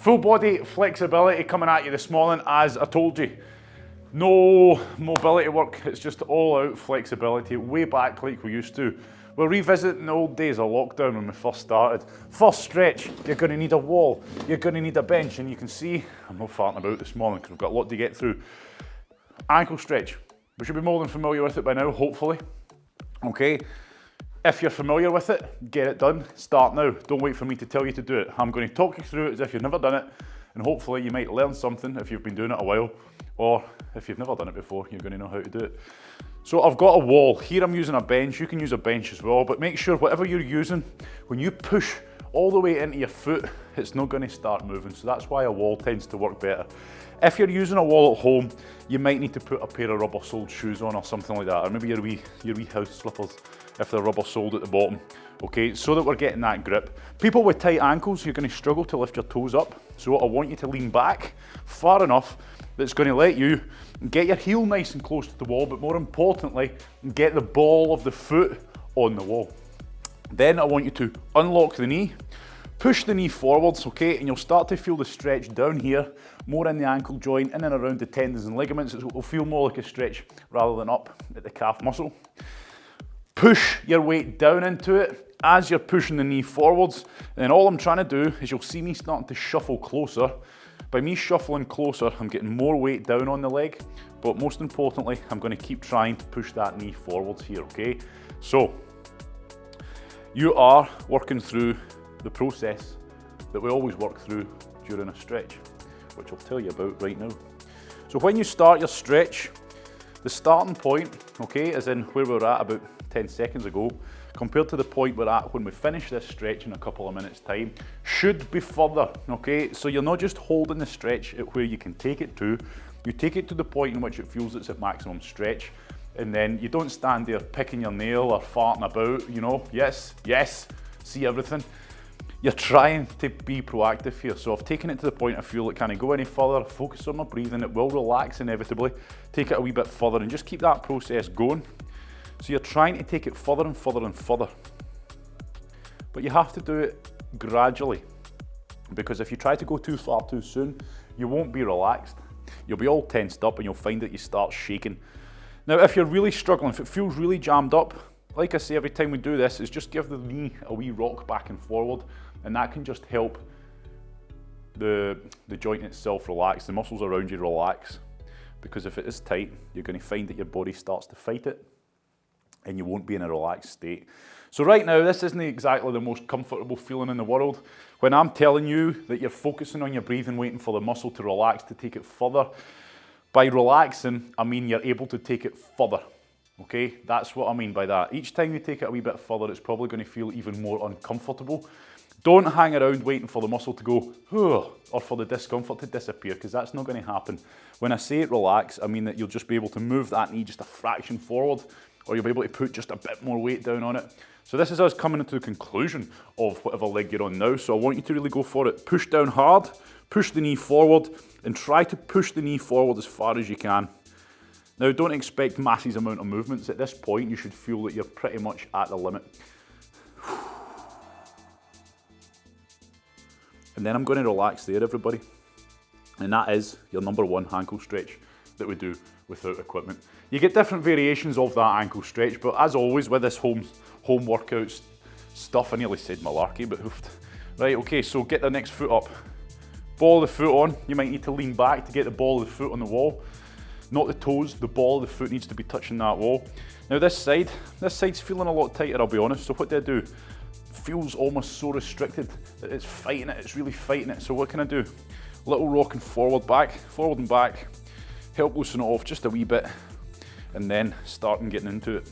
Full body flexibility coming at you this morning, as I told you. No mobility work, it's just all out flexibility, way back like we used to. We're revisiting the old days of lockdown when we first started. First stretch, you're going to need a wall, you're going to need a bench, and you can see, I'm not farting about this morning because we've got a lot to get through. Ankle stretch, we should be more than familiar with it by now, hopefully. Okay, if you're familiar with it, get it done, start now. Don't wait for me to tell you to do it. I'm going to talk you through it as if you've never done it, and hopefully you might learn something if you've been doing it a while, or if you've never done it before, you're going to know how to do it. So I've got a wall. Here I'm using a bench. You can use a bench as well, but make sure whatever you're using, when you push all the way into your foot, it's not going to start moving. So that's why a wall tends to work better. If you're using a wall at home, you might need to put a pair of rubber-soled shoes on or something like that, or maybe your wee house slippers if they're rubber-soled at the bottom. Okay, so that we're getting that grip. People with tight ankles, you're going to struggle to lift your toes up. So I want you to lean back far enough that's going to let you get your heel nice and close to the wall, but more importantly, get the ball of the foot on the wall. Then I want you to unlock the knee, push the knee forwards, okay, and you'll start to feel the stretch down here, more in the ankle joint, in and around the tendons and ligaments. It will feel more like a stretch rather than up at the calf muscle. Push your weight down into it as you're pushing the knee forwards. And then all I'm trying to do is, you'll see me starting to shuffle closer. By me shuffling closer, I'm getting more weight down on the leg, but most importantly, I'm going to keep trying to push that knee forwards here, okay? So, you are working through the process that we always work through during a stretch, which I'll tell you about right now. So when you start your stretch, the starting point, okay, is in where we were at about 10 seconds ago, compared to the point we're at when we finish this stretch in a couple of minutes time, should be further, okay? So you're not just holding the stretch at where you can take it to, you take it to the point in which it feels it's at maximum stretch, and then you don't stand there picking your nail or farting about, you know, yes, see everything. You're trying to be proactive here. So I've taken it to the point I feel it can't go any further, focus on my breathing, it will relax inevitably, take it a wee bit further and just keep that process going. So you're trying to take it further and further and further. But you have to do it gradually, because if you try to go too far too soon, you won't be relaxed. You'll be all tensed up and you'll find that you start shaking. Now, if you're really struggling, if it feels really jammed up, like I say every time we do this, is just give the knee a wee rock back and forward, and that can just help the joint itself relax, the muscles around you relax. Because if it is tight, you're going to find that your body starts to fight it, and you won't be in a relaxed state. So right now, this isn't exactly the most comfortable feeling in the world. When I'm telling you that you're focusing on your breathing, waiting for the muscle to relax to take it further, by relaxing, I mean you're able to take it further, okay? That's what I mean by that. Each time you take it a wee bit further, it's probably going to feel even more uncomfortable. Don't hang around waiting for the muscle to go, or for the discomfort to disappear, because that's not going to happen. When I say it relax, I mean that you'll just be able to move that knee just a fraction forward, or you'll be able to put just a bit more weight down on it. So this is us coming into the conclusion of whatever leg you're on now. So I want you to really go for it. Push down hard, push the knee forward, and try to push the knee forward as far as you can. Now, don't expect massive amount of movements. At this point, you should feel that you're pretty much at the limit. And then I'm going to relax there, everybody. And that is your number one ankle stretch that we do without equipment. You get different variations of that ankle stretch, but as always with this home workouts stuff, I nearly said malarkey, but hoofed. Right, okay, so get the next foot up. Ball of the foot on. You might need to lean back to get the ball of the foot on the wall. Not the toes, the ball of the foot needs to be touching that wall. Now this side's feeling a lot tighter, I'll be honest. So what do I do? Feels almost so restricted that it's fighting it, it's really fighting it. So what can I do? Little rocking forward and back. Help loosen it off just a wee bit, and then starting getting into it.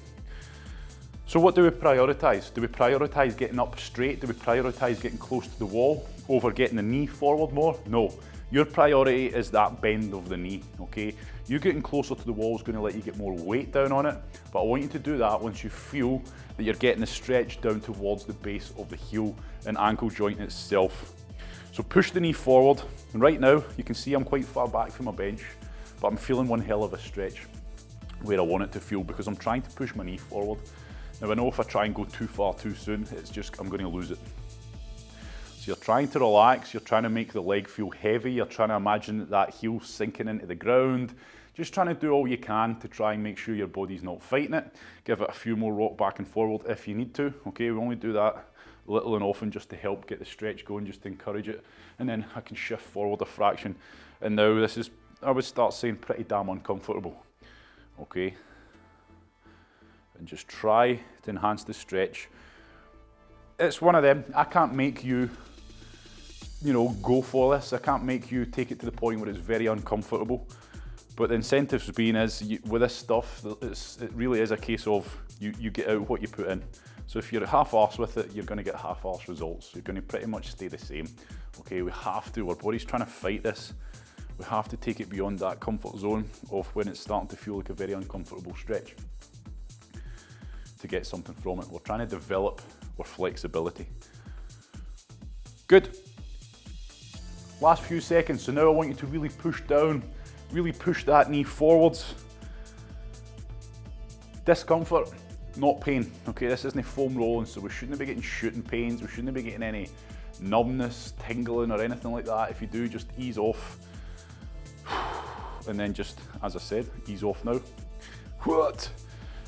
So what do we prioritise? Do we prioritise getting up straight? Do we prioritise getting close to the wall over getting the knee forward more? No. Your priority is that bend of the knee, okay? You getting closer to the wall is going to let you get more weight down on it, but I want you to do that once you feel that you're getting the stretch down towards the base of the heel and ankle joint itself. So push the knee forward, and right now you can see I'm quite far back from my bench, but I'm feeling one hell of a stretch where I want it to feel, because I'm trying to push my knee forward. Now I know if I try and go too far too soon, it's just, I'm going to lose it. So you're trying to relax, you're trying to make the leg feel heavy, you're trying to imagine that that heel's sinking into the ground, just trying to do all you can to try and make sure your body's not fighting it. Give it a few more rock back and forward if you need to, okay? We only do that little and often just to help get the stretch going, just to encourage it. And then I can shift forward a fraction. And now this is, I would start saying, pretty damn uncomfortable, okay? And just try to enhance the stretch. It's one of them, I can't make you, go for this. I can't make you take it to the point where it's very uncomfortable. But the incentives being is, with this stuff, it really is a case of you get out what you put in. So if you're half-arse with it, you're gonna get half-arse results. You're gonna pretty much stay the same. Okay, we have to, our body's trying to fight this. We have to take it beyond that comfort zone of when it's starting to feel like a very uncomfortable stretch to get something from it. We're trying to develop our flexibility. Good. Last few seconds. So now I want you to really push down, really push that knee forwards. Discomfort, not pain. Okay, this isn't foam rolling, so we shouldn't be getting shooting pains. We shouldn't be getting any numbness, tingling, or anything like that. If you do, just ease off. And then just, as I said, ease off now. What?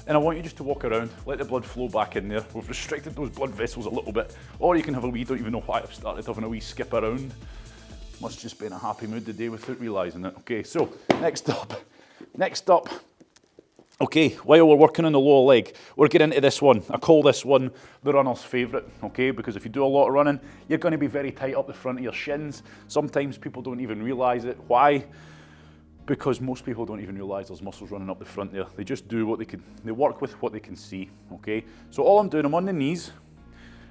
And I want you just to walk around, let the blood flow back in there. We've restricted those blood vessels a little bit. Or you can have a wee, don't even know why I've started having a wee skip around. Must just be in a happy mood today without realising it. Okay, so next up. Okay, while we're working on the lower leg, we're getting into this one. I call this one the runner's favourite, okay? Because if you do a lot of running, you're going to be very tight up the front of your shins. Sometimes people don't even realise it. Why? Because most people don't even realise there's muscles running up the front there. They just do what they can, they work with what they can see, okay? So all I'm doing, I'm on the knees,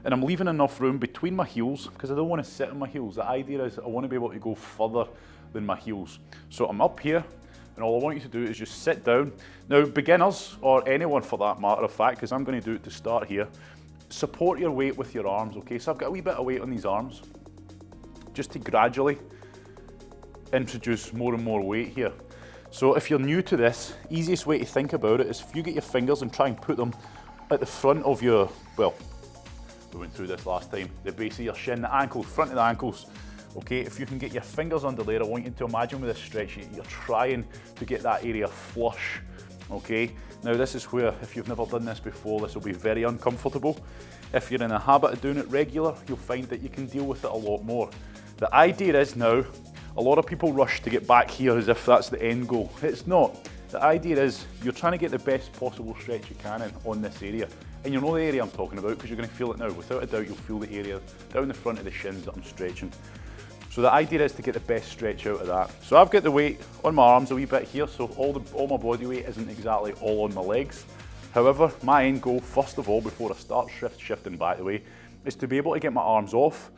and I'm leaving enough room between my heels, because I don't want to sit on my heels. The idea is I want to be able to go further than my heels. So I'm up here, and all I want you to do is just sit down. Now, beginners, or anyone for that matter of fact, because I'm going to do it to start here, support your weight with your arms, okay? So I've got a wee bit of weight on these arms, just to gradually introduce more and more weight here. So if you're new to this, easiest way to think about it is if you get your fingers and try and put them at the front of your, well, we went through this last time, the base of your shin, the ankles, front of the ankles. Okay, if you can get your fingers under there, I want you to imagine with this stretch, you're trying to get that area flush, okay? Now this is where, if you've never done this before, this will be very uncomfortable. If you're in the habit of doing it regular, you'll find that you can deal with it a lot more. The idea is now, a lot of people rush to get back here as if that's the end goal. It's not. The idea is you're trying to get the best possible stretch you can in on this area. And you'll know the area I'm talking about because you're going to feel it now. Without a doubt, you'll feel the area down the front of the shins that I'm stretching. So the idea is to get the best stretch out of that. So I've got the weight on my arms a wee bit here, so all my body weight isn't exactly all on my legs. However, my end goal, first of all, before I start shifting back the way, is to be able to get my arms off,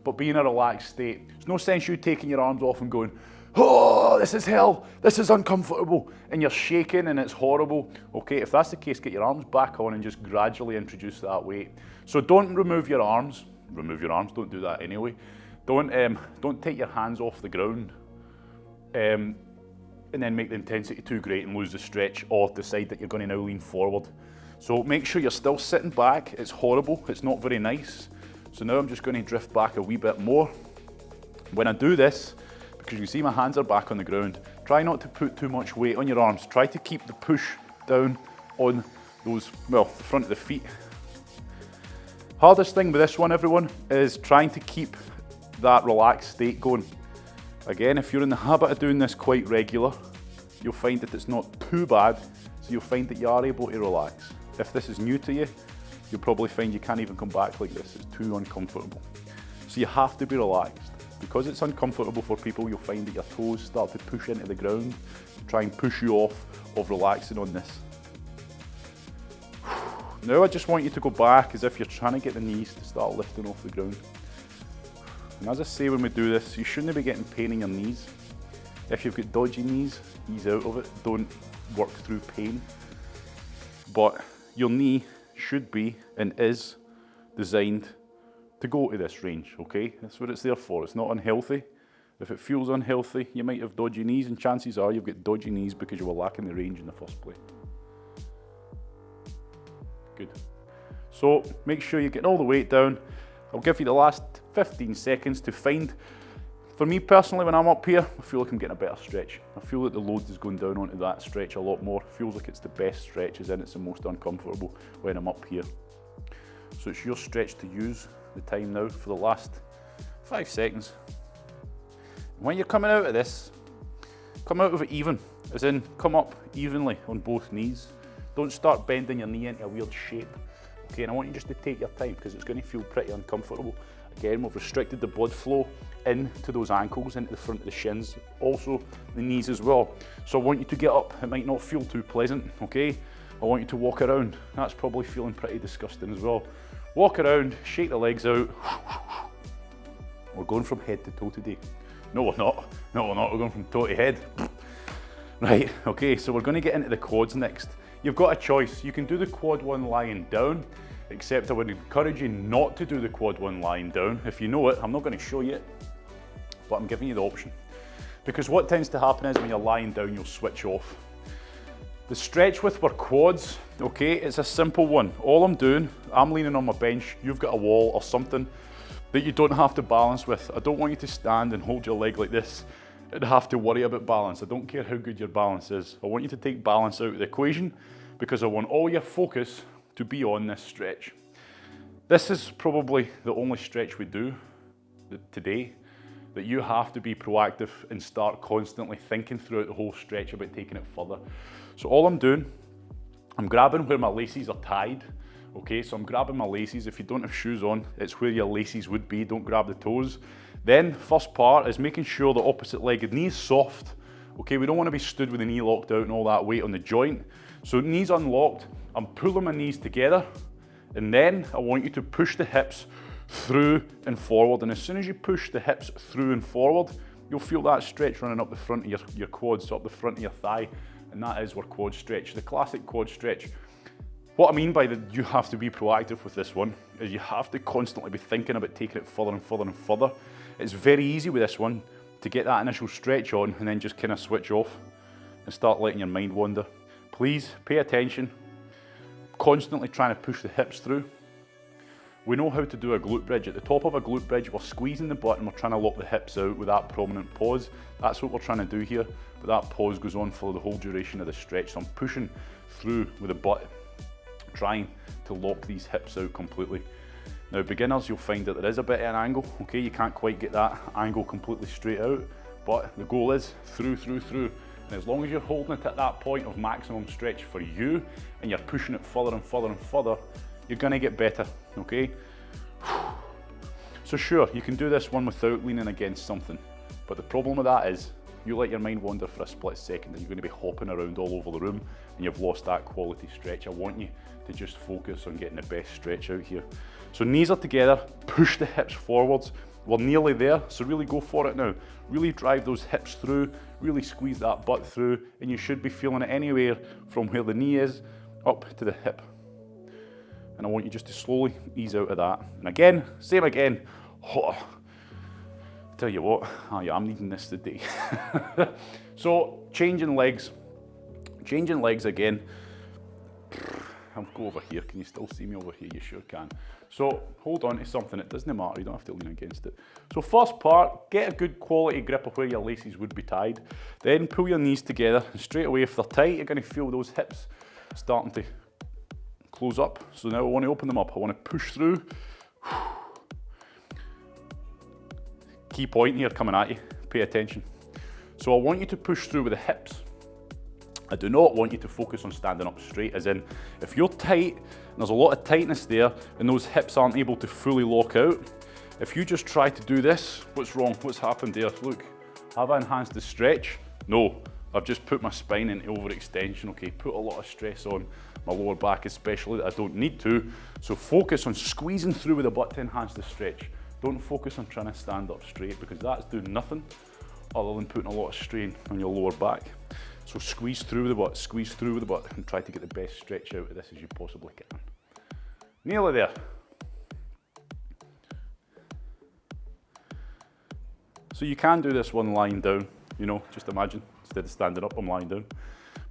but be in a relaxed state. There's no sense you taking your arms off and going, oh, this is hell, this is uncomfortable, and you're shaking and it's horrible. Okay, if that's the case, get your arms back on and just gradually introduce that weight. So don't remove your arms, don't do that anyway. Don't take your hands off the ground and then make the intensity too great and lose the stretch or decide that you're going to now lean forward. So make sure you're still sitting back. It's horrible, it's not very nice. So now I'm just going to drift back a wee bit more. When I do this, because you can see my hands are back on the ground, try not to put too much weight on your arms. Try to keep the push down on those, well, the front of the feet. Hardest thing with this one, everyone, is trying to keep that relaxed state going. Again, if you're in the habit of doing this quite regular, you'll find that it's not too bad, so you'll find that you are able to relax. If this is new to you, you'll probably find you can't even come back like this. It's too uncomfortable. So you have to be relaxed. Because it's uncomfortable for people, you'll find that your toes start to push into the ground to try and push you off of relaxing on this. Now I just want you to go back as if you're trying to get the knees to start lifting off the ground. And as I say when we do this, you shouldn't be getting pain in your knees. If you've got dodgy knees, ease out of it. Don't work through pain. But your knee should be and is designed to go to this range, okay? That's what it's there for. It's not unhealthy. If it feels unhealthy, you might have dodgy knees, and chances are you've got dodgy knees because you were lacking the range in the first place. Good. So make sure you get all the weight down. I'll give you the last 15 seconds to find. For me personally, when I'm up here, I feel like I'm getting a better stretch. I feel like the load is going down onto that stretch a lot more. It feels like it's the best stretch, as in it's the most uncomfortable when I'm up here. So it's your stretch to use. The time now for the last 5 seconds. When you're coming out of this, come out of it even, as in come up evenly on both knees. Don't start bending your knee into a weird shape. Okay, and I want you just to take your time because it's going to feel pretty uncomfortable. Again, we've restricted the blood flow into those ankles, into the front of the shins, also the knees as well. So I want you to get up. It might not feel too pleasant, okay? I want you to walk around. That's probably feeling pretty disgusting as well. Walk around, shake the legs out. We're going from head to toe today. No, we're not. No, we're not. We're going from toe to head. Right, okay, so we're going to get into the quads next. You've got a choice. You can do the quad one lying down, except I would encourage you not to do the quad one lying down. If you know it, I'm not going to show you it, but I'm giving you the option. Because what tends to happen is when you're lying down, you'll switch off. The stretch with our quads, okay, it's a simple one. All I'm doing, I'm leaning on my bench, you've got a wall or something that you don't have to balance with. I don't want you to stand and hold your leg like this and have to worry about balance. I don't care how good your balance is. I want you to take balance out of the equation because I want all your focus to be on this stretch. This is probably the only stretch we do today that you have to be proactive and start constantly thinking throughout the whole stretch about taking it further. So all I'm doing, I'm grabbing where my laces are tied. Okay, so I'm grabbing my laces. If you don't have shoes on, it's where your laces would be. Don't grab the toes. Then first part is making sure the opposite leg, the knee is soft. Okay, we don't want to be stood with the knee locked out and all that weight on the joint. So knees unlocked, I'm pulling my knees together, and then I want you to push the hips through and forward. And as soon as you push the hips through and forward, you'll feel that stretch running up the front of your quads, up the front of your thigh, and that is our quad stretch, the classic quad stretch. What I mean by that you have to be proactive with this one is you have to constantly be thinking about taking it further and further and further. It's very easy with this one to get that initial stretch on and then just kind of switch off and start letting your mind wander. Please pay attention, constantly trying to push the hips through. We know how to do a glute bridge. At the top of a glute bridge, we're squeezing the butt and we're trying to lock the hips out with that prominent pause. That's what we're trying to do here, but that pause goes on for the whole duration of the stretch. So I'm pushing through with the butt, trying to lock these hips out completely. Now beginners, you'll find that there is a bit of an angle, okay? You can't quite get that angle completely straight out, but the goal is through. And as long as you're holding it at that point of maximum stretch for you, and you're pushing it further and further and further, you're gonna get better, okay? So sure, you can do this one without leaning against something, but the problem with that is you let your mind wander for a split second and you're going to be hopping around all over the room and you've lost that quality stretch. I want you to just focus on getting the best stretch out here. So knees are together, push the hips forwards. We're nearly there, so really go for it now. Really drive those hips through, really squeeze that butt through, and you should be feeling it anywhere from where the knee is up to the hip. And I want you just to slowly ease out of that. And again, same again. Oh, tell you what, I'm needing this today. So changing legs again. I'll go over here. Can you still see me over here? You sure can. So hold on to something. It doesn't matter. You don't have to lean against it. So first part, get a good quality grip of where your laces would be tied. Then pull your knees together. And straight away, if they're tight, you're going to feel those hips starting to close up. So now I want to open them up. I want to push through. Key point here coming at you. Pay attention. So I want you to push through with the hips. I do not want you to focus on standing up straight, as in, if you're tight, and there's a lot of tightness there, and those hips aren't able to fully lock out, if you just try to do this, what's wrong? What's happened there? Look, have I enhanced the stretch? No, I've just put my spine into overextension, okay? Put a lot of stress on my lower back especially that I don't need to. So focus on squeezing through with the butt to enhance the stretch. Don't focus on trying to stand up straight because that's doing nothing other than putting a lot of strain on your lower back. So squeeze through with the butt, squeeze through with the butt, and try to get the best stretch out of this as you possibly can. Nearly there. So you can do this one lying down, you know, just imagine, instead of standing up, I'm lying down.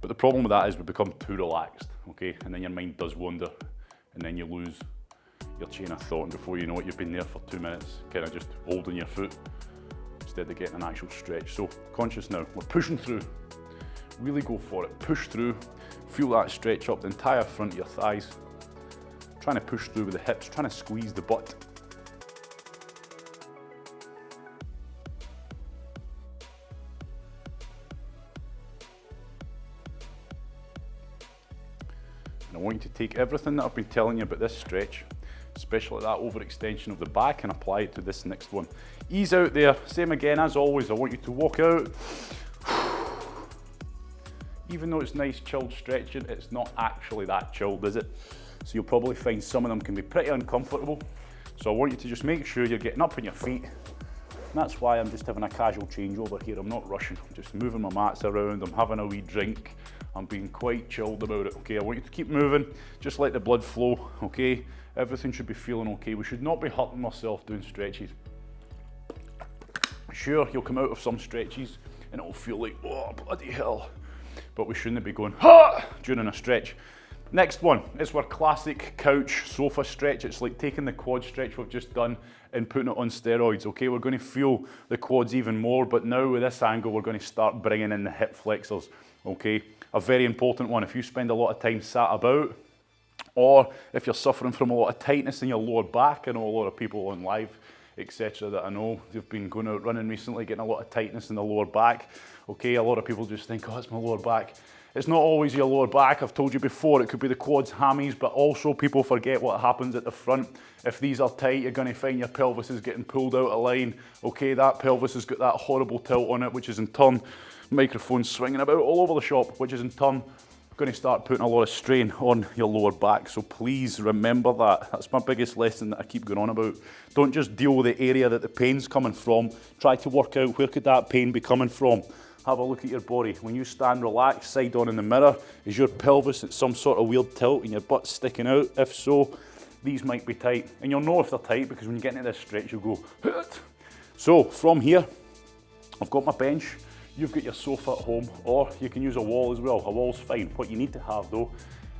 But the problem with that is we become too relaxed, okay? And then your mind does wander, and then you lose your chain of thought, and before you know it, you've been there for 2 minutes, kind of just holding your foot instead of getting an actual stretch. So conscious now, we're pushing through. Really go for it, push through, feel that stretch up the entire front of your thighs. Trying to push through with the hips, trying to squeeze the butt. And I want you to take everything that I've been telling you about this stretch, especially that overextension of the back, and apply it to this next one. Ease out there, same again as always, I want you to walk out. Even though it's nice chilled stretching, it's not actually that chilled, is it? So you'll probably find some of them can be pretty uncomfortable. So I want you to just make sure you're getting up on your feet. And that's why I'm just having a casual changeover here. I'm not rushing, I'm just moving my mats around, I'm having a wee drink. I'm being quite chilled about it, okay? I want you to keep moving, just let the blood flow, okay? Everything should be feeling okay. We should not be hurting ourselves doing stretches. Sure, you'll come out of some stretches and it'll feel like, oh, bloody hell. But we shouldn't be going, ha, during a stretch. Next one is our classic couch sofa stretch. It's like taking the quad stretch we've just done and putting it on steroids, okay? We're going to feel the quads even more, but now with this angle, we're going to start bringing in the hip flexors, okay? A very important one. If you spend a lot of time sat about, or if you're suffering from a lot of tightness in your lower back, I know a lot of people on live, etc. that I know, they've been going out running recently, getting a lot of tightness in the lower back. Okay, a lot of people just think, oh, it's my lower back. It's not always your lower back. I've told you before, it could be the quads, hammies, but also people forget what happens at the front. If these are tight, you're going to find your pelvis is getting pulled out of line. Okay, that pelvis has got that horrible tilt on it, which is in turn, microphones swinging about all over the shop, which is in turn going to start putting a lot of strain on your lower back. So please remember that. That's my biggest lesson that I keep going on about. Don't just deal with the area that the pain's coming from. Try to work out where could that pain be coming from. Have a look at your body. When you stand relaxed, side on in the mirror, is your pelvis at some sort of weird tilt and your butt's sticking out? If so, these might be tight. And you'll know if they're tight because when you get into this stretch, you'll go, hut. So from here, I've got my bench. You've got your sofa at home, or you can use a wall as well. A wall's fine. What you need to have though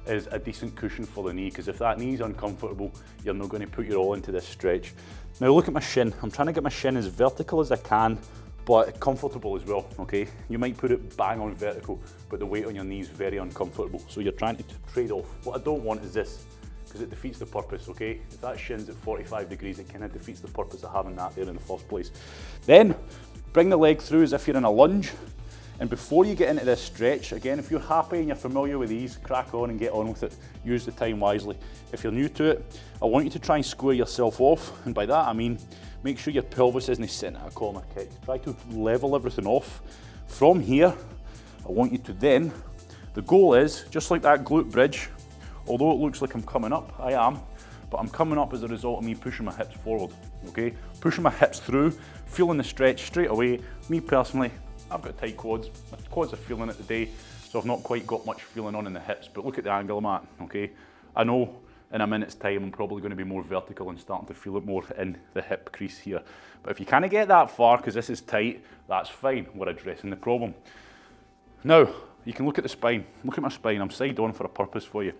is a decent cushion for the knee, because if that knee's uncomfortable, you're not going to put your all into this stretch. Now look at my shin. I'm trying to get my shin as vertical as I can, but comfortable as well, okay? You might put it bang on vertical, but the weight on your knee is very uncomfortable. So you're trying to trade off. What I don't want is this, because it defeats the purpose, okay? If that shin's at 45 degrees, it kind of defeats the purpose of having that there in the first place. Then, bring the leg through as if you're in a lunge. And before you get into this stretch, again, if you're happy and you're familiar with these, crack on and get on with it. Use the time wisely. If you're new to it, I want you to try and square yourself off. And by that, I mean, make sure your pelvis isn't sitting at a corner kick. Try to level everything off. From here, I want you to then, the goal is, just like that glute bridge, although it looks like I'm coming up, I am, but I'm coming up as a result of me pushing my hips forward, okay? Pushing my hips through, feeling the stretch straight away. Me personally, I've got tight quads. My quads are feeling it today, so I've not quite got much feeling on in the hips, but look at the angle I'm at, okay? I know in a minute's time I'm probably going to be more vertical and starting to feel it more in the hip crease here. But if you can't get that far, because this is tight, that's fine. We're addressing the problem. Now, you can look at the spine. Look at my spine. I'm side on for a purpose for you.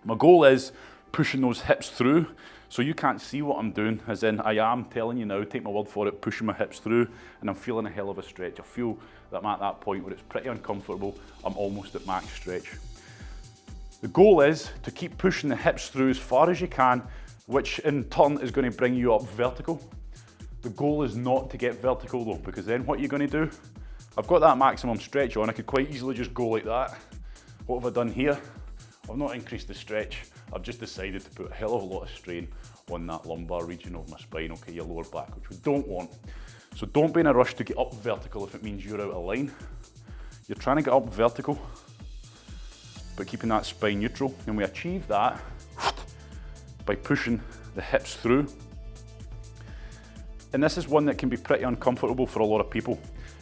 My goal is pushing those hips through, so you can't see what I'm doing, as in I am telling you now, take my word for it, pushing my hips through, and I'm feeling a hell of a stretch. I feel that I'm at that point where it's pretty uncomfortable. I'm almost at max stretch. The goal is to keep pushing the hips through as far as you can, which in turn is going to bring you up vertical. The goal is not to get vertical though, because then what you're going to do, I've got that maximum stretch on, I could quite easily just go like that. What have I done here? I've not increased the stretch, I've just decided to put a hell of a lot of strain on that lumbar region of my spine, okay, your lower back, which we don't want. So don't be in a rush to get up vertical if it means you're out of line. You're trying to get up vertical, but keeping that spine neutral, and we achieve that by pushing the hips through. And this is one that can be pretty uncomfortable for a lot of people.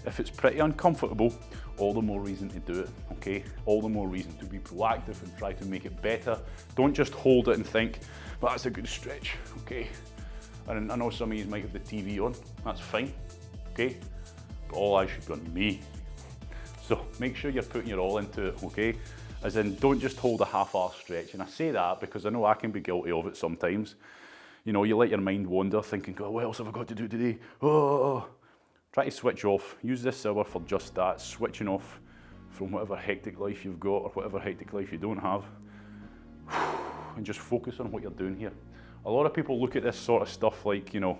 If it's pretty uncomfortable, all the more reason to do it, okay? All the more reason to be proactive and try to make it better. Don't just hold it and think, well, that's a good stretch, okay? And I know some of you might have the TV on, that's fine, okay? But all eyes should be on me. So make sure you're putting your all into it, okay? As in, don't just hold a half-hour stretch. And I say that because I know I can be guilty of it sometimes. You know, you let your mind wander thinking, oh, what else have I got to do today? Oh. Try to switch off. Use this hour for just that, switching off from whatever hectic life you've got or whatever hectic life you don't have. And just focus on what you're doing here. A lot of people look at this sort of stuff like, you know,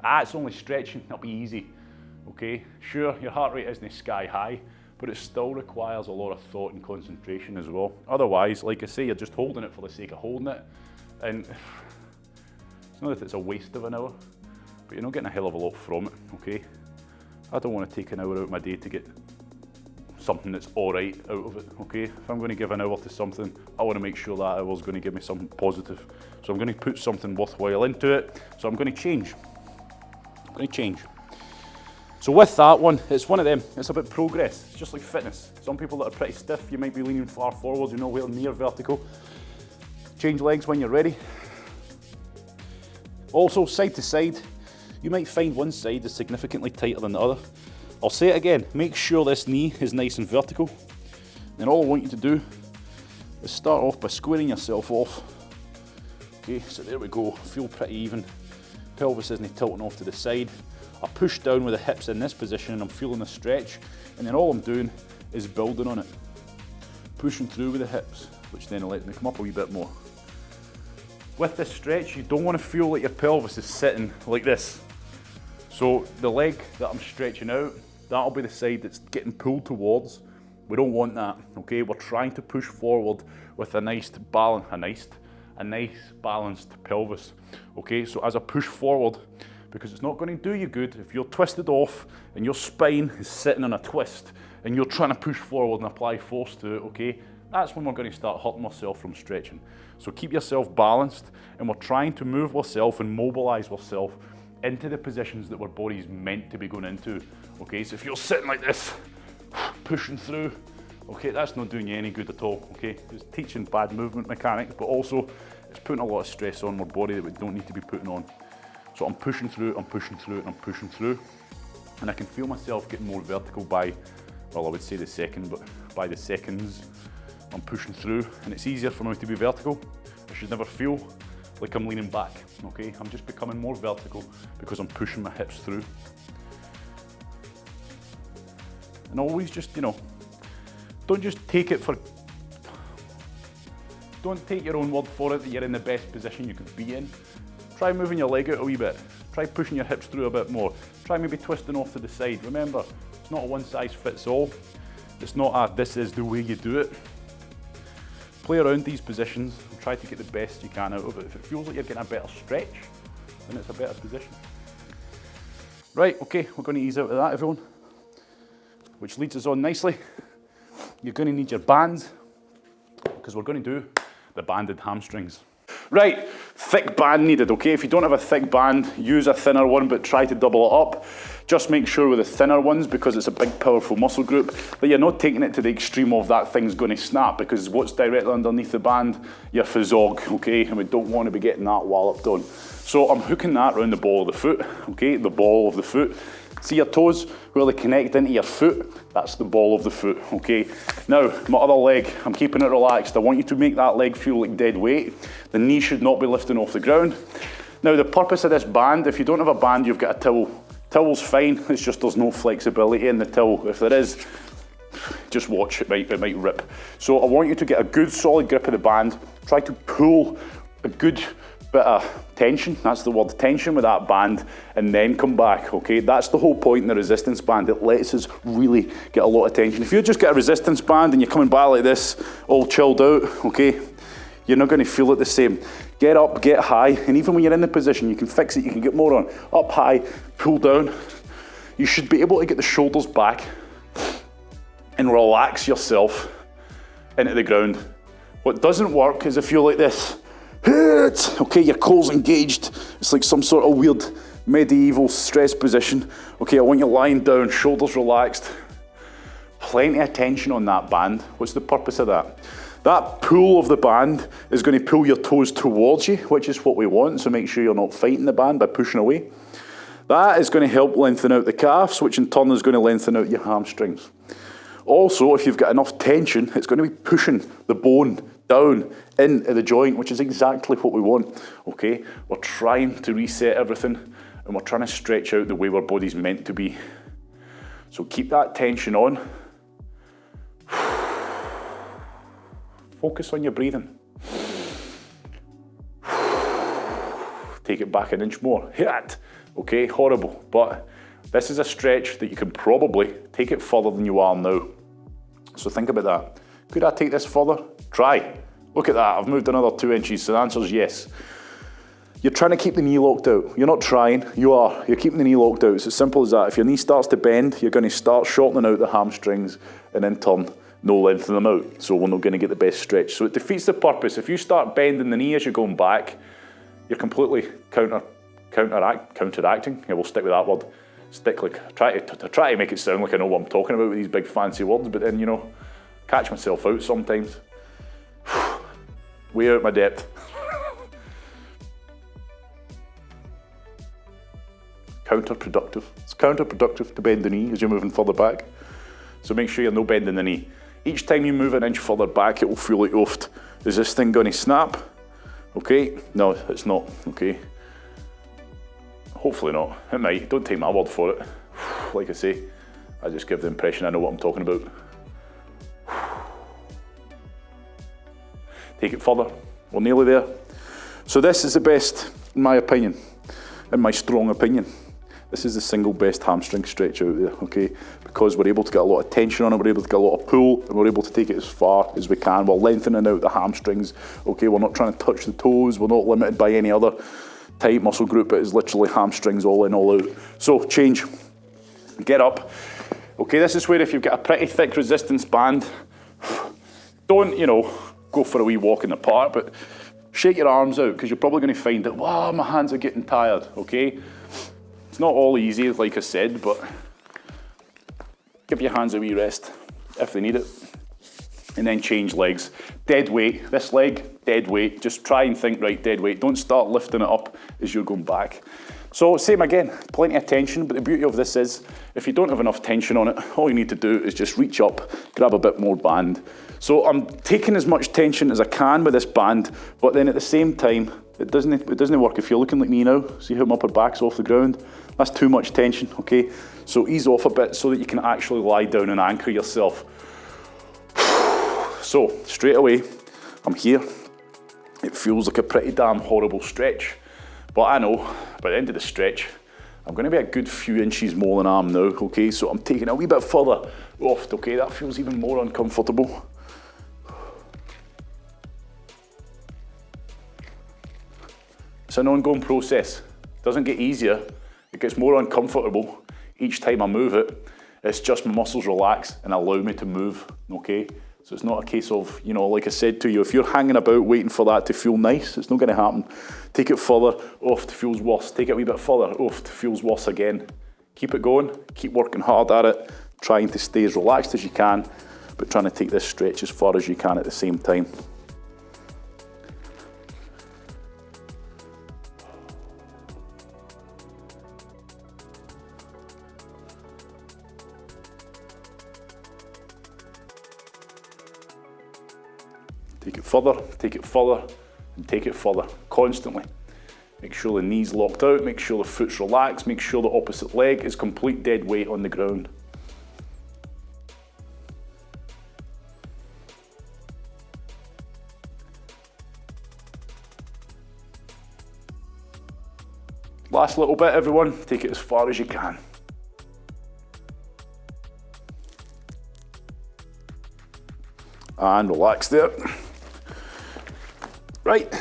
it's only stretching, it'll be easy. Okay, sure, your heart rate isn't sky high, but it still requires a lot of thought and concentration as well. Otherwise, like I say, you're just holding it for the sake of holding it. And it's not that it's a waste of an hour, but you're not getting a hell of a lot from it, okay? I don't want to take an hour out of my day to get something that's all right out of it, okay? If I'm going to give an hour to something, I want to make sure that hour is going to give me something positive. So I'm going to put something worthwhile into it. So I'm going to change. So with that one, it's one of them. It's about progress. It's just like fitness. Some people that are pretty stiff, you might be leaning far forward, you're nowhere near vertical. Change legs when you're ready. Also, side to side, you might find one side is significantly tighter than the other. I'll say it again, make sure this knee is nice and vertical. Then all I want you to do is start off by squaring yourself off. Okay, so there we go, feel pretty even. Pelvis isn't tilting off to the side. I push down with the hips in this position and I'm feeling the stretch. And then all I'm doing is building on it. Pushing through with the hips, which then lets me come up a wee bit more. With this stretch, you don't want to feel like your pelvis is sitting like this. So the leg that I'm stretching out, that'll be the side that's getting pulled towards. We don't want that, okay? We're trying to push forward with a nice balanced pelvis, okay? So as I push forward, because it's not going to do you good if you're twisted off and your spine is sitting on a twist and you're trying to push forward and apply force to it, okay? That's when we're going to start hurting ourselves from stretching. So keep yourself balanced, and we're trying to move ourselves and mobilize ourselves into the positions that our body's meant to be going into. Okay, so if you're sitting like this, pushing through, okay, that's not doing you any good at all, okay? It's teaching bad movement mechanics, but also it's putting a lot of stress on our body that we don't need to be putting on. So I'm pushing through, I'm pushing through, and I'm pushing through. And I can feel myself getting more vertical by, well, I would say the second, but by the seconds, I'm pushing through, and it's easier for me to be vertical. I should never feel like I'm leaning back, okay? I'm just becoming more vertical because I'm pushing my hips through. And always just, you know, don't just take it for, don't take your own word for it that you're in the best position you could be in. Try moving your leg out a wee bit. Try pushing your hips through a bit more. Try maybe twisting off to the side. Remember, it's not a one size fits all. It's not a this is the way you do it. Play around these positions and try to get the best you can out of it. If it feels like you're getting a better stretch, then it's a better position. Right, okay, we're going to ease out of that, everyone. Which leads us on nicely. You're going to need your bands, because we're going to do the banded hamstrings. Right, thick band needed, okay? If you don't have a thick band, use a thinner one, but try to double it up. Just make sure with the thinner ones, because it's a big, powerful muscle group, that you're not taking it to the extreme of that thing's going to snap, because what's directly underneath the band? Your physog, okay? And we don't want to be getting that walloped on. So I'm hooking that around the ball of the foot, okay? The ball of the foot. See your toes, where they connect into your foot? That's the ball of the foot, okay? Now, my other leg, I'm keeping it relaxed. I want you to make that leg feel like dead weight. The knee should not be lifting off the ground. Now, the purpose of this band, if you don't have a band, you've got a towel. Towel's fine, it's just there's no flexibility in the towel. If there is, just watch, it might rip. So I want you to get a good solid grip of the band. Try to pull a good bit of tension, that's the word, tension with that band, and then come back, okay? That's the whole point in the resistance band. It lets us really get a lot of tension. If you just get a resistance band and you're coming back like this, all chilled out, okay? You're not going to feel it the same. Get up, get high, and even when you're in the position, you can fix it, you can get more on. Up high, pull down. You should be able to get the shoulders back and relax yourself into the ground. What doesn't work is if you're like this, okay, your core's engaged. It's like some sort of weird medieval stress position. Okay, I want you lying down, shoulders relaxed. Plenty of tension on that band. What's the purpose of that? That pull of the band is going to pull your toes towards you, which is what we want, so make sure you're not fighting the band by pushing away. That is going to help lengthen out the calves, which in turn is going to lengthen out your hamstrings. Also, if you've got enough tension, it's going to be pushing the bone down into the joint, which is exactly what we want, okay? We're trying to reset everything, and we're trying to stretch out the way our body's meant to be. So keep that tension on. Focus on your breathing. Take it back an inch more. Hit. Okay, horrible. But this is a stretch that you can probably take it further than you are now. So think about that. Could I take this further? Try. Look at that, I've moved another 2 inches, so the answer is yes. You're trying to keep the knee locked out. You're not trying, you are. You're keeping the knee locked out. It's as simple as that. If your knee starts to bend, you're going to start shortening out the hamstrings and in turn, no lengthen them out. So we're not going to get the best stretch. So it defeats the purpose. If you start bending the knee as you're going back, you're completely counteracting. Yeah, we'll stick with that word. Try to make it sound like I know what I'm talking about with these big fancy words, but then, you know, catch myself out sometimes. Way out my depth. Counterproductive. It's counterproductive to bend the knee as you're moving further back. So make sure you're no bending the knee. Each time you move an inch further back, it will feel like, oof, is this thing going to snap? Okay, no, it's not, okay. Hopefully not, it might, don't take my word for it. Like I say, I just give the impression I know what I'm talking about. Take it further, we're nearly there. So this is the best, in my opinion, in my strong opinion. This is the single best hamstring stretch out there, okay? Because we're able to get a lot of tension on it, we're able to get a lot of pull, and we're able to take it as far as we can. We're lengthening out the hamstrings, okay? We're not trying to touch the toes, we're not limited by any other tight muscle group. It is literally hamstrings all in, all out. So change, get up. Okay, this is where if you've got a pretty thick resistance band, don't, you know, go for a wee walk in the park, but shake your arms out because you're probably going to find that, wow, my hands are getting tired, okay? It's not all easy, like I said, but give your hands a wee rest if they need it. And then change legs. Dead weight, this leg, dead weight. Just try and think, right, dead weight. Don't start lifting it up as you're going back. So same again, plenty of tension, but the beauty of this is, if you don't have enough tension on it, all you need to do is just reach up, grab a bit more band. So I'm taking as much tension as I can with this band, but then at the same time, it doesn't work. If you're looking like me now, see how my upper back's off the ground? That's too much tension, okay? So ease off a bit so that you can actually lie down and anchor yourself. So straight away, I'm here. It feels like a pretty damn horrible stretch, but I know by the end of the stretch, I'm going to be a good few inches more than I am now, okay? So I'm taking a wee bit further off, okay? That feels even more uncomfortable. It's an ongoing process. It doesn't get easier. It gets more uncomfortable each time I move it. It's just my muscles relax and allow me to move, okay? So it's not a case of, you know, like I said to you, if you're hanging about waiting for that to feel nice, it's not going to happen. Take it further, oof, it feels worse. Take it a wee bit further, oof, it feels worse again. Keep it going, keep working hard at it, trying to stay as relaxed as you can, but trying to take this stretch as far as you can at the same time. Take it further, and take it further, constantly. Make sure the knee's locked out, make sure the foot's relaxed, make sure the opposite leg is complete dead weight on the ground. Last little bit, everyone, take it as far as you can. And relax there. Right,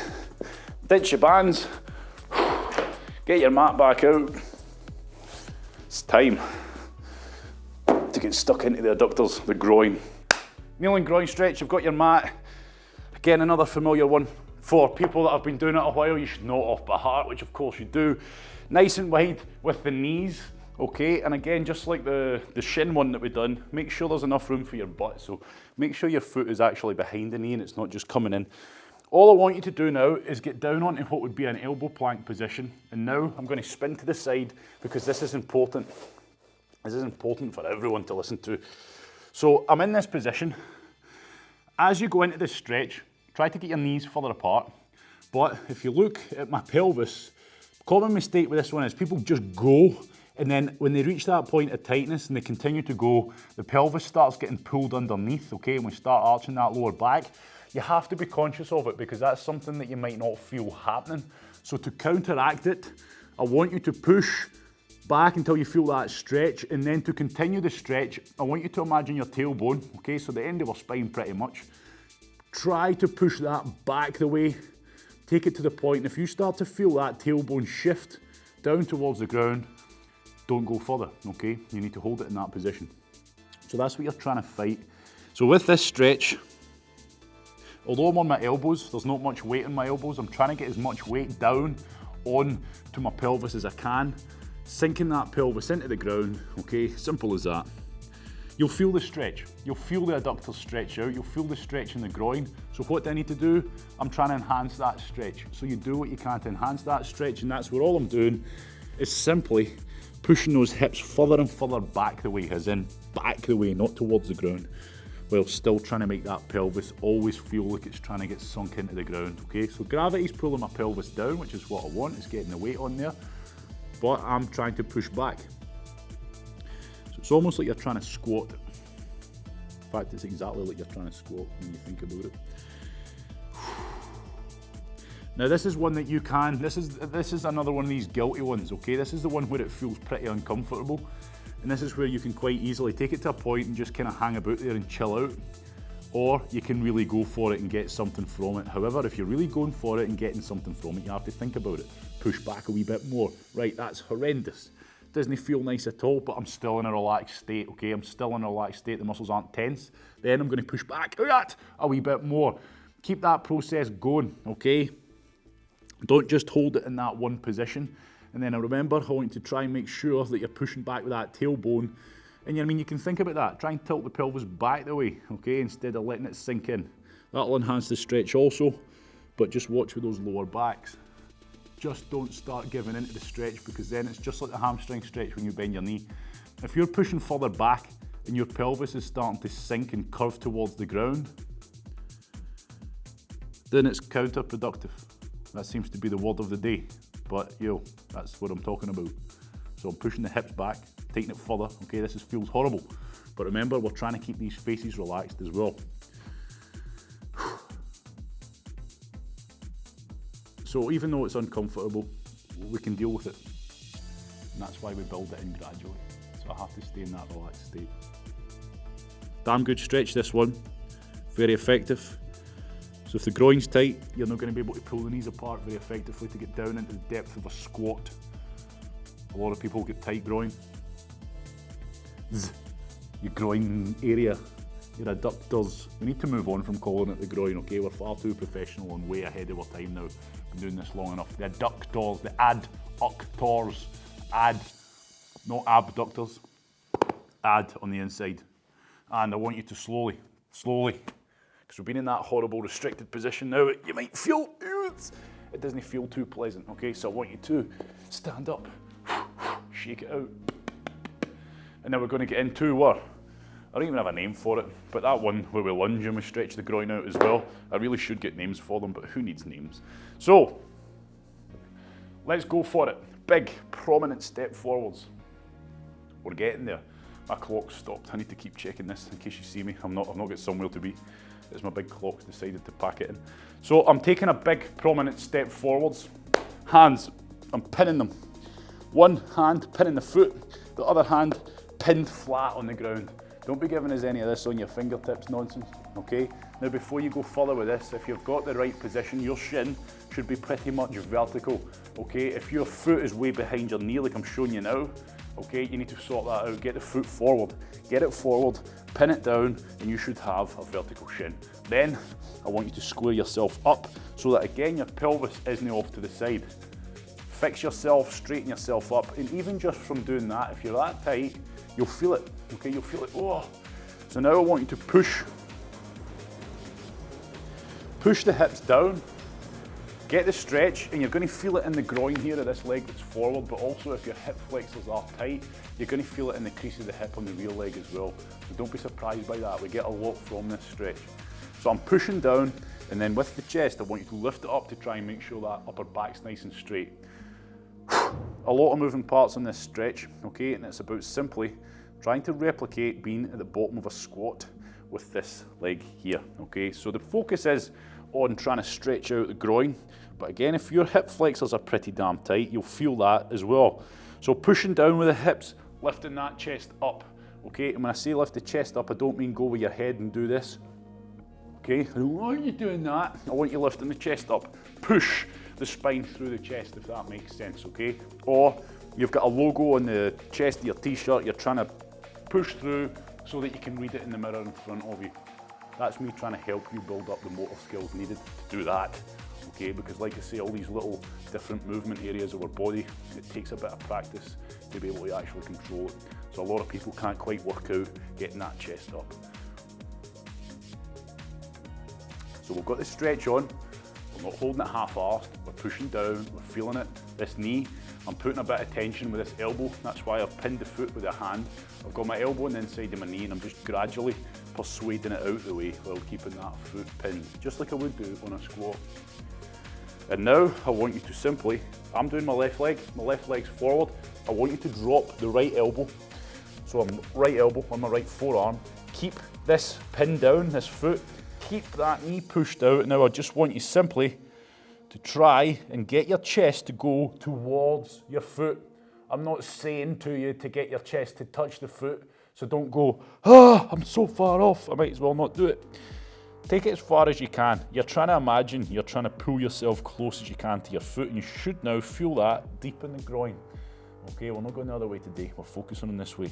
ditch your bands, get your mat back out. It's time to get stuck into the adductors, the groin. Kneeling groin stretch, you've got your mat. Again, another familiar one. For people that have been doing it a while, you should know it off by heart, which of course you do. Nice and wide with the knees, okay? And again, just like the shin one that we've done, make sure there's enough room for your butt. So make sure your foot is actually behind the knee and it's not just coming in. All I want you to do now is get down onto what would be an elbow plank position. And now I'm going to spin to the side because this is important. This is important for everyone to listen to. So I'm in this position. As you go into this stretch, try to get your knees further apart. But if you look at my pelvis, common mistake with this one is people just go, and then when they reach that point of tightness and they continue to go, the pelvis starts getting pulled underneath, okay, and we start arching that lower back. You have to be conscious of it because that's something that you might not feel happening. So to counteract it, I want you to push back until you feel that stretch, and then to continue the stretch, I want you to imagine your tailbone, okay, so the end of our spine pretty much. Try to push that back the way, take it to the point, and if you start to feel that tailbone shift down towards the ground, don't go further, okay? You need to hold it in that position. So that's what you're trying to fight. So with this stretch, although I'm on my elbows, there's not much weight on my elbows, I'm trying to get as much weight down on to my pelvis as I can, sinking that pelvis into the ground, okay? Simple as that. You'll feel the stretch. You'll feel the adductors stretch out. You'll feel the stretch in the groin. So what do I need to do? I'm trying to enhance that stretch. So you do what you can to enhance that stretch, and that's where all I'm doing is simply pushing those hips further and further back the way, as in back the way, not towards the ground, while still trying to make that pelvis always feel like it's trying to get sunk into the ground, okay? So gravity's pulling my pelvis down, which is what I want, it's getting the weight on there, but I'm trying to push back. So it's almost like you're trying to squat. In fact, it's exactly like you're trying to squat when you think about it. Now this is one that you can, this is another one of these guilty ones, okay? This is the one where it feels pretty uncomfortable, and this is where you can quite easily take it to a point and just kind of hang about there and chill out, or you can really go for it and get something from it. However, if you're really going for it and getting something from it, you have to think about it. Push back a wee bit more. Right, that's horrendous. Doesn't feel nice at all, but I'm still in a relaxed state, okay? I'm still in a relaxed state, the muscles aren't tense. Then I'm gonna push back a wee bit more. Keep that process going, okay? Don't just hold it in that one position. And then remember, I want you to try and make sure that you're pushing back with that tailbone. And you can think about that. Try and tilt the pelvis back the way, okay, instead of letting it sink in. That'll enhance the stretch also, but just watch with those lower backs. Just don't start giving into the stretch, because then it's just like the hamstring stretch when you bend your knee. If you're pushing further back and your pelvis is starting to sink and curve towards the ground, then it's counterproductive. That seems to be the word of the day, but that's what I'm talking about. So I'm pushing the hips back, taking it further. Okay, this feels horrible, but remember, we're trying to keep these faces relaxed as well. So even though it's uncomfortable, we can deal with it. And that's why we build it in gradually. So I have to stay in that relaxed state. Damn good stretch, this one. Very effective. So if the groin's tight, you're not going to be able to pull the knees apart very effectively to get down into the depth of a squat. A lot of people get tight groin. Your groin area, your adductors. We need to move on from calling it the groin, okay? We're far too professional and way ahead of our time now. Been doing this long enough. The adductors, the adductors, not abductors, add on the inside. And I want you to slowly, because we've been in that horrible restricted position now, you might feel, it doesn't feel too pleasant, okay? So I want you to stand up, shake it out. And then we're going to get into I don't even have a name for it, but that one where we lunge and we stretch the groin out as well. I really should get names for them, but who needs names? So, let's go for it. Big, prominent step forwards. We're getting there. My clock stopped. I need to keep checking this in case you see me. I've not got somewhere to be. It's my big clock decided to pack it in. So I'm taking a big, prominent step forwards. Hands, I'm pinning them. One hand pinning the foot, the other hand pinned flat on the ground. Don't be giving us any of this on your fingertips nonsense, okay? Now before you go further with this, if you've got the right position, your shin should be pretty much vertical, okay? If your foot is way behind your knee, like I'm showing you now, okay, you need to sort that out. Get the foot forward, get it forward, pin it down, and you should have a vertical shin. Then, I want you to square yourself up so that again, your pelvis isn't off to the side. Fix yourself, straighten yourself up, and even just from doing that, if you're that tight, you'll feel it, okay? You'll feel it, oh. So now I want you to push the hips down, Get the stretch, and you're going to feel it in the groin here of this leg that's forward, but also if your hip flexors are tight, you're going to feel it in the crease of the hip on the rear leg as well. So don't be surprised by that. We get a lot from this stretch. So I'm pushing down, and then with the chest, I want you to lift it up to try and make sure that upper back's nice and straight. A lot of moving parts on this stretch, okay, and it's about simply trying to replicate being at the bottom of a squat with this leg here, okay? So the focus is on trying to stretch out the groin, but again, if your hip flexors are pretty damn tight, you'll feel that as well. So pushing down with the hips, lifting that chest up, okay? And when I say lift the chest up, I don't mean go with your head and do this, okay? Why are you doing that? I want you lifting the chest up. Push the spine through the chest, if that makes sense, okay? Or you've got a logo on the chest of your t-shirt, you're trying to push through so that you can read it in the mirror in front of you. That's me trying to help you build up the motor skills needed to do that, okay? Because like I say, all these little different movement areas of our body, it takes a bit of practice to be able to actually control it. So a lot of people can't quite work out getting that chest up. So we've got the stretch on, we're not holding it half-arsed, we're pushing down, we're feeling it. This knee, I'm putting a bit of tension with this elbow, that's why I've pinned the foot with a hand. I've got my elbow on the inside of my knee and I'm just gradually persuading it out the way while keeping that foot pinned, just like I would do on a squat. And now I want you to simply, I'm doing my left leg's forward, I want you to drop the right elbow. So I'm right elbow on my right forearm, keep this pinned down, this foot, keep that knee pushed out. Now I just want you simply to try and get your chest to go towards your foot. I'm not saying to you to get your chest to touch the foot, so don't go, I'm so far off, I might as well not do it. Take it as far as you can. You're trying to imagine, you're trying to pull yourself close as you can to your foot, and you should now feel that deep in the groin. Okay, we're not going the other way today, we're focusing on this way.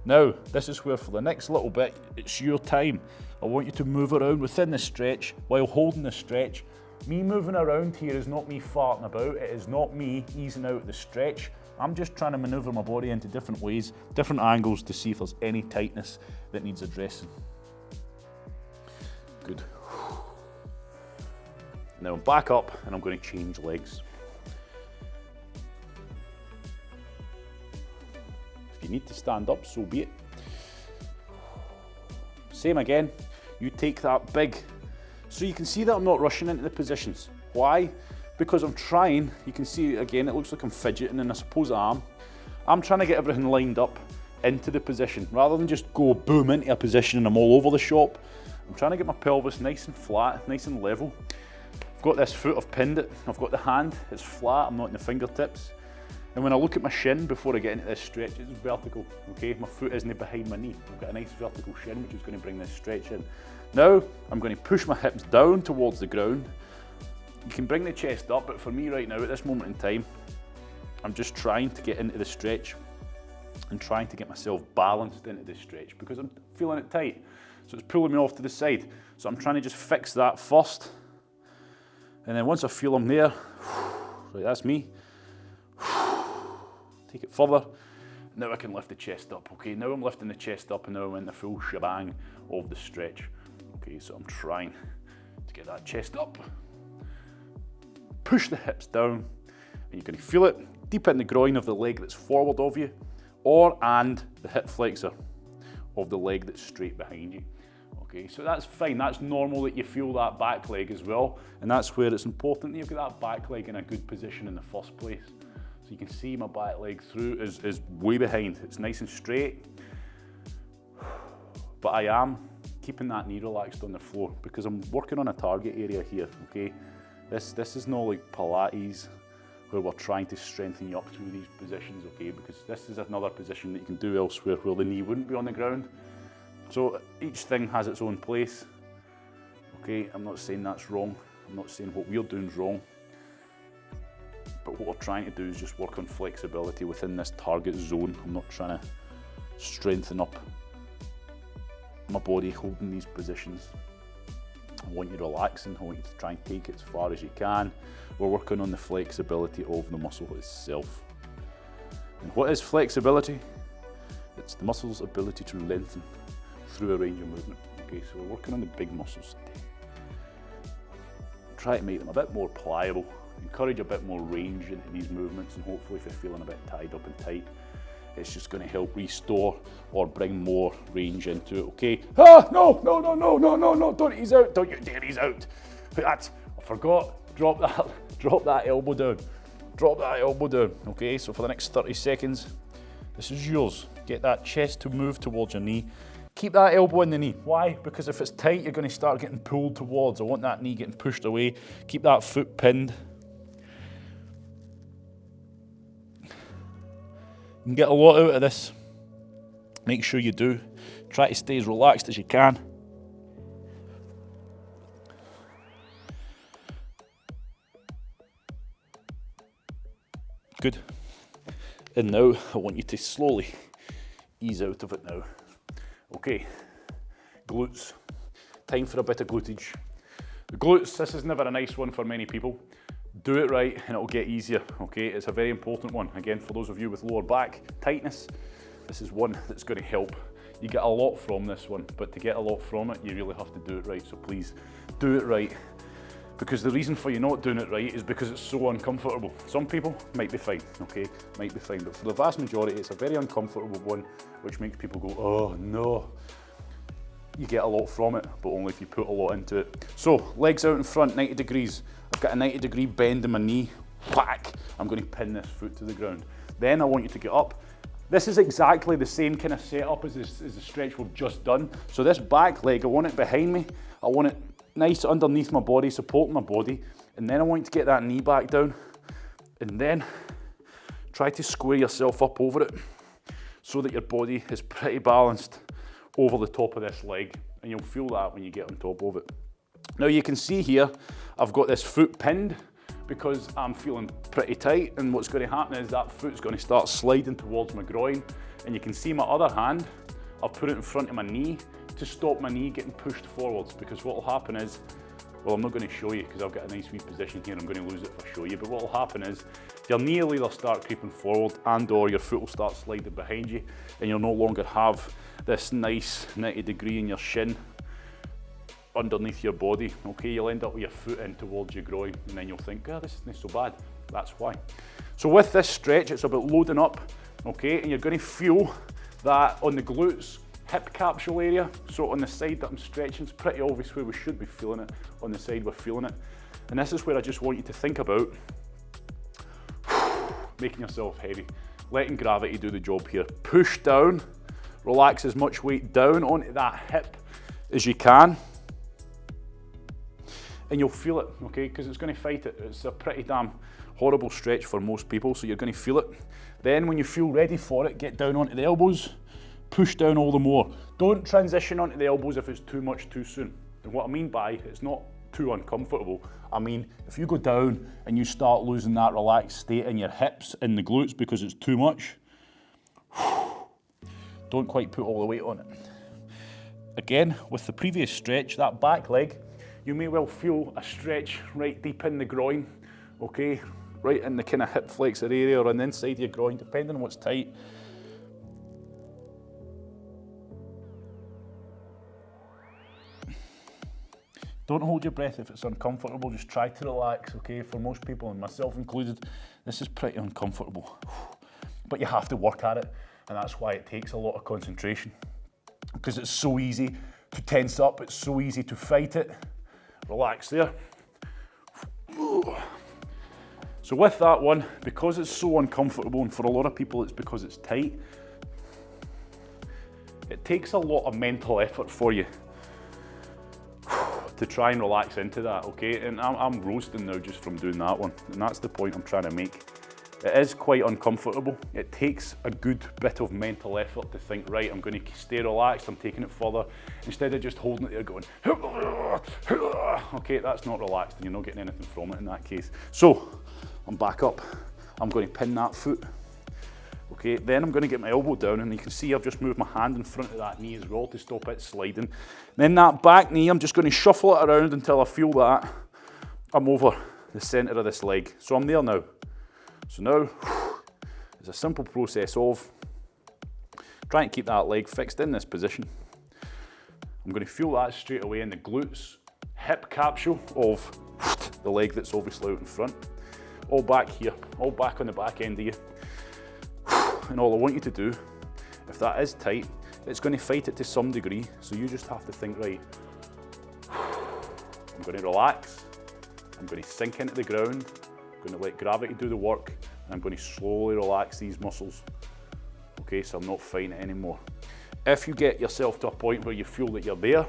Now, this is where for the next little bit, it's your time. I want you to move around within the stretch while holding the stretch. Me moving around here is not me farting about, it is not me easing out the stretch. I'm just trying to maneuver my body into different ways, different angles to see if there's any tightness that needs addressing. Good. Now I'm back up and I'm going to change legs. If you need to stand up, so be it. Same again, you take that big, so you can see that I'm not rushing into the positions. Why? Because I'm trying, you can see again, it looks like I'm fidgeting, and I suppose I am. I'm trying to get everything lined up into the position, rather than just go boom into a position and I'm all over the shop. I'm trying to get my pelvis nice and flat, nice and level. I've got this foot, I've pinned it, I've got the hand, it's flat, I'm not in the fingertips. And when I look at my shin before I get into this stretch, it's vertical, okay? My foot isn't behind my knee. I've got a nice vertical shin, which is going to bring this stretch in. Now, I'm going to push my hips down towards the ground. You can bring the chest up, but for me right now, at this moment in time, I'm just trying to get into the stretch and trying to get myself balanced into the stretch because I'm feeling it tight. So it's pulling me off to the side. So I'm trying to just fix that first. And then once I feel I'm there, right, that's me. Take it further. Now I can lift the chest up, okay? Now I'm lifting the chest up and now I'm in the full shebang of the stretch. Okay, so I'm trying to get that chest up. Push the hips down, and you're going to feel it deep in the groin of the leg that's forward of you, and the hip flexor of the leg that's straight behind you. Okay, so that's fine, that's normal that you feel that back leg as well, and that's where it's important that you've got that back leg in a good position in the first place. So you can see my back leg through is way behind, it's nice and straight, but I am keeping that knee relaxed on the floor because I'm working on a target area here, okay? This is not like Pilates where we're trying to strengthen you up through these positions, okay? Because this is another position that you can do elsewhere where the knee wouldn't be on the ground. So each thing has its own place, okay? I'm not saying that's wrong. I'm not saying what we're doing is wrong. But what we're trying to do is just work on flexibility within this target zone. I'm not trying to strengthen up my body holding these positions. I want you relaxing, I want you to try and take it as far as you can. We're working on the flexibility of the muscle itself. And what is flexibility? It's the muscle's ability to lengthen through a range of movement. Okay, so we're working on the big muscles today. try to make them a bit more pliable, encourage a bit more range into these movements, and hopefully if you're feeling a bit tied up and tight, it's just going to help restore or bring more range into it, okay? Ah, no, no, no, no, no, no, no, don't ease out, don't you dare ease out. That's, I forgot, drop that elbow down. Drop that elbow down, okay? So for the next 30 seconds, this is yours. Get that chest to move towards your knee. Keep that elbow in the knee. Why? Because if it's tight, you're going to start getting pulled towards. I want that knee getting pushed away. Keep that foot pinned. You can get a lot out of this. Make sure you do. Try to stay as relaxed as you can. Good. And now I want you to slowly ease out of it now. Okay, glutes. Time for a bit of glutage. The glutes, this is never a nice one for many people. Do it right and it'll get easier, okay? It's a very important one. Again, for those of you with lower back tightness, this is one that's going to help. You get a lot from this one, but to get a lot from it, you really have to do it right. So please, do it right. Because the reason for you not doing it right is because it's so uncomfortable. Some people might be fine, okay? Might be fine, but for the vast majority, it's a very uncomfortable one, which makes people go, oh no. You get a lot from it, but only if you put a lot into it. So, legs out in front, 90 degrees. I've got a 90-degree bend in my knee, whack. I'm going to pin this foot to the ground. Then I want you to get up. This is exactly the same kind of setup as the stretch we've just done. So this back leg, I want it behind me. I want it nice underneath my body, supporting my body. And then I want you to get that knee back down. And then try to square yourself up over it so that your body is pretty balanced over the top of this leg. And you'll feel that when you get on top of it. Now you can see here, I've got this foot pinned because I'm feeling pretty tight, and what's going to happen is that foot's going to start sliding towards my groin, and you can see my other hand, I've put it in front of my knee to stop my knee getting pushed forwards, because what will happen is, well, I'm not going to show you because I've got a nice wee position here, I'm going to lose it if I show you, but what will happen is your knee will either start creeping forward and or your foot will start sliding behind you, and you'll no longer have this nice 90 degree in your shin underneath your body, okay? You'll end up with your foot in towards your groin, and then you'll think, oh, this isn't so bad. That's why. So with this stretch, it's about loading up, okay? And you're going to feel that on the glutes, hip capsule area. So on the side that I'm stretching, it's pretty obvious where we should be feeling it. On the side, we're feeling it. And this is where I just want you to think about making yourself heavy, letting gravity do the job here. Push down, relax as much weight down onto that hip as you can. And you'll feel it, okay, because it's going to fight it. It's a pretty damn horrible stretch for most people, so you're going to feel it. Then when you feel ready for it, get down onto the elbows, push down all the more. Don't transition onto the elbows if it's too much too soon. And what I mean by it's not too uncomfortable, I mean if you go down and you start losing that relaxed state in your hips and the glutes because it's too much, don't quite put all the weight on it. Again, with the previous stretch, that back leg, you may well feel a stretch right deep in the groin, okay? Right in the kind of hip flexor area or on the inside of your groin, depending on what's tight. Don't hold your breath if it's uncomfortable, just try to relax, okay? For most people, and myself included, this is pretty uncomfortable. But you have to work at it, and that's why it takes a lot of concentration. Because it's so easy to tense up, it's so easy to fight it. Relax there. So with that one, because it's so uncomfortable, and for a lot of people it's because it's tight, it takes a lot of mental effort for you to try and relax into that, okay? And I'm roasting now just from doing that one, and that's the point I'm trying to make. It is quite uncomfortable. It takes a good bit of mental effort to think, right, I'm going to stay relaxed, I'm taking it further, instead of just holding it there going, okay, that's not relaxed and you're not getting anything from it in that case. So, I'm back up. I'm going to pin that foot. Okay, then I'm going to get my elbow down, and you can see I've just moved my hand in front of that knee as well to stop it sliding. Then that back knee, I'm just going to shuffle it around until I feel that I'm over the centre of this leg. So I'm there now. So now, it's a simple process of trying to keep that leg fixed in this position. I'm going to feel that straight away in the glutes, hip capsule of the leg that's obviously out in front, all back here, all back on the back end of you. And all I want you to do, if that is tight, it's going to fight it to some degree, so you just have to think, right, I'm going to relax, I'm going to sink into the ground, I'm going to let gravity do the work, and I'm going to slowly relax these muscles. Okay, so I'm not fighting it anymore. If you get yourself to a point where you feel that you're there,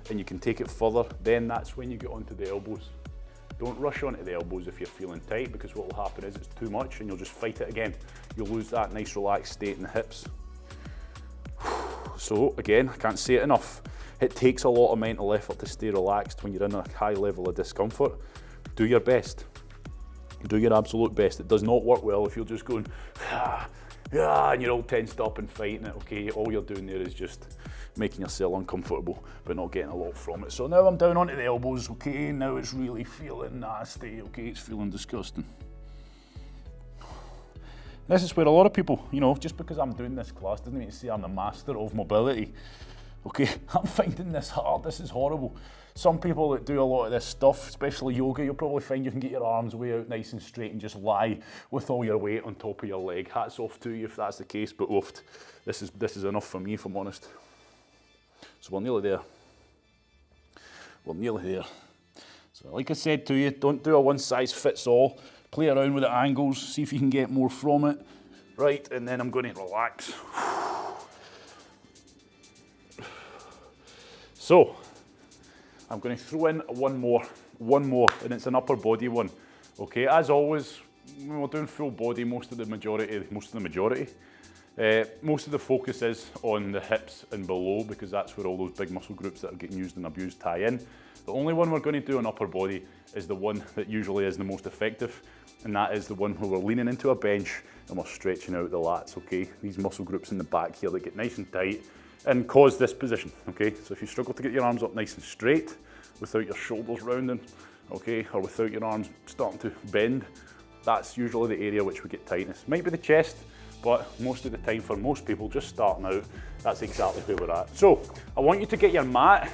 and you can take it further, then that's when you get onto the elbows. Don't rush onto the elbows if you're feeling tight, because what will happen is it's too much and you'll just fight it again. You'll lose that nice relaxed state in the hips. So again, I can't say it enough. It takes a lot of mental effort to stay relaxed when you're in a high level of discomfort. Do your best. Do your absolute best. It does not work well if you're just going, and you're all tensed up and fighting it, okay? All you're doing there is just making yourself uncomfortable, but not getting a lot from it. So now I'm down onto the elbows, okay? Now it's really feeling nasty, okay? It's feeling disgusting. This is where a lot of people, you know, just because I'm doing this class doesn't mean to say I'm the master of mobility. Okay, I'm finding this hard, this is horrible. Some people that do a lot of this stuff, especially yoga, you'll probably find you can get your arms way out nice and straight and just lie with all your weight on top of your leg. Hats off to you if that's the case, but oof, this is enough for me if I'm honest. So we're nearly there. We're nearly there. So like I said to you, don't do a one size fits all. Play around with the angles, see if you can get more from it. Right, and then I'm going to relax. So, I'm going to throw in one more, and it's an upper body one. Okay, as always, we're doing full body most of the focus is on the hips and below, because that's where all those big muscle groups that are getting used and abused tie in. The only one we're going to do on upper body is the one that usually is the most effective, and that is the one where we're leaning into a bench and we're stretching out the lats, okay? These muscle groups in the back here that get nice and tight and cause this position, okay? So if you struggle to get your arms up nice and straight without your shoulders rounding, okay, or without your arms starting to bend, that's usually the area which we get tightness. Might be the chest, but most of the time for most people just starting out, that's exactly where we're at. So I want you to get your mat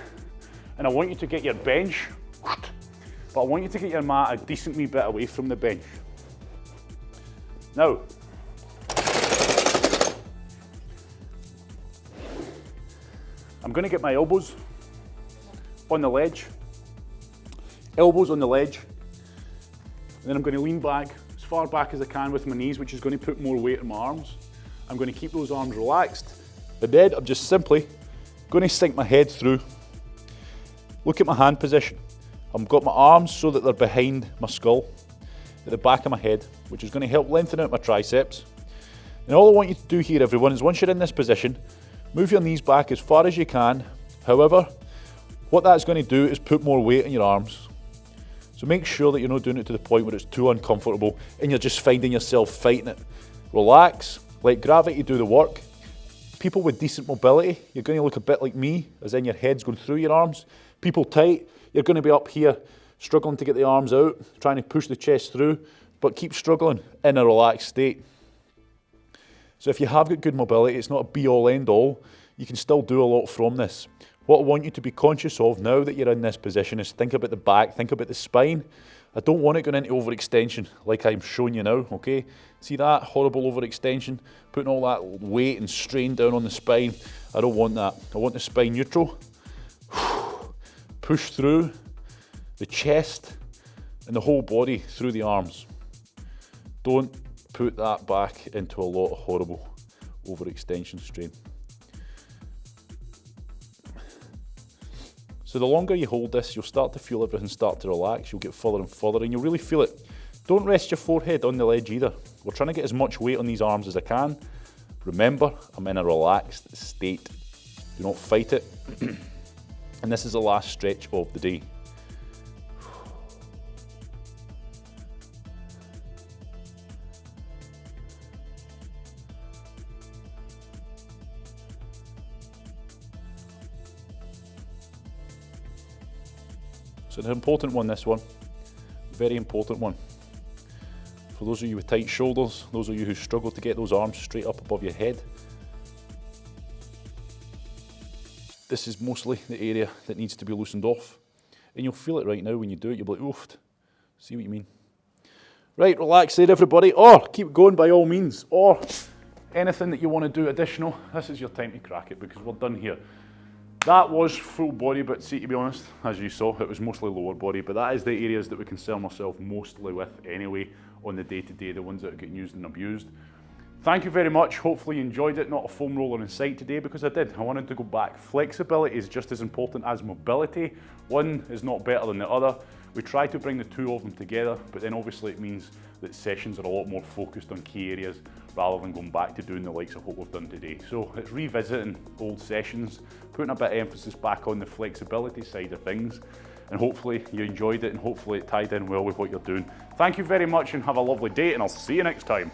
and I want you to get your bench, but I want you to get your mat a decent wee bit away from the bench. Now, I'm going to get my elbows on the ledge, elbows on the ledge, and then I'm going to lean back as far back as I can with my knees, which is going to put more weight on my arms. I'm going to keep those arms relaxed, and then I'm just simply going to sink my head through. Look at my hand position. I've got my arms so that they're behind my skull, at the back of my head, which is going to help lengthen out my triceps. And all I want you to do here, everyone, is once you're in this position, move your knees back as far as you can. However, what that's going to do is put more weight in your arms. So make sure that you're not doing it to the point where it's too uncomfortable and you're just finding yourself fighting it. Relax, let gravity do the work. People with decent mobility, you're going to look a bit like me, as in your head's going through your arms. People tight, you're going to be up here struggling to get the arms out, trying to push the chest through, but keep struggling in a relaxed state. So if you have got good mobility, it's not a be-all, end-all. You can still do a lot from this. What I want you to be conscious of now that you're in this position is think about the back, think about the spine. I don't want it going into overextension like I'm showing you now, okay? See that horrible overextension, putting all that weight and strain down on the spine. I don't want that. I want the spine neutral. Push through the chest and the whole body through the arms. Don't put that back into a lot of horrible overextension strain. So the longer you hold this, you'll start to feel everything start to relax. You'll get further and further and you'll really feel it. Don't rest your forehead on the ledge either. We're trying to get as much weight on these arms as I can. Remember, I'm in a relaxed state. Do not fight it. And this is the last stretch of the day. So an important one, this one, very important one. For those of you with tight shoulders, those of you who struggle to get those arms straight up above your head, this is mostly the area that needs to be loosened off. And you'll feel it right now when you do it, you'll be like, oof, See what you mean. Right, relax there everybody, or keep going by all means, or anything that you want to do additional, this is your time to crack it because we're done here. That was full body, but see, to be honest, as you saw, it was mostly lower body, but that is the areas that we concern ourselves mostly with anyway on the day-to-day, the ones that are getting used and abused. Thank you very much. Hopefully you enjoyed it. Not a foam roller in sight today because I did. I wanted to go back. Flexibility is just as important as mobility. One is not better than the other. We try to bring the two of them together, but then obviously it means that sessions are a lot more focused on key areas rather than going back to doing the likes of what we've done today. So it's revisiting old sessions, putting a bit of emphasis back on the flexibility side of things, and hopefully you enjoyed it and hopefully it tied in well with what you're doing. Thank you very much and have a lovely day, and I'll see you next time.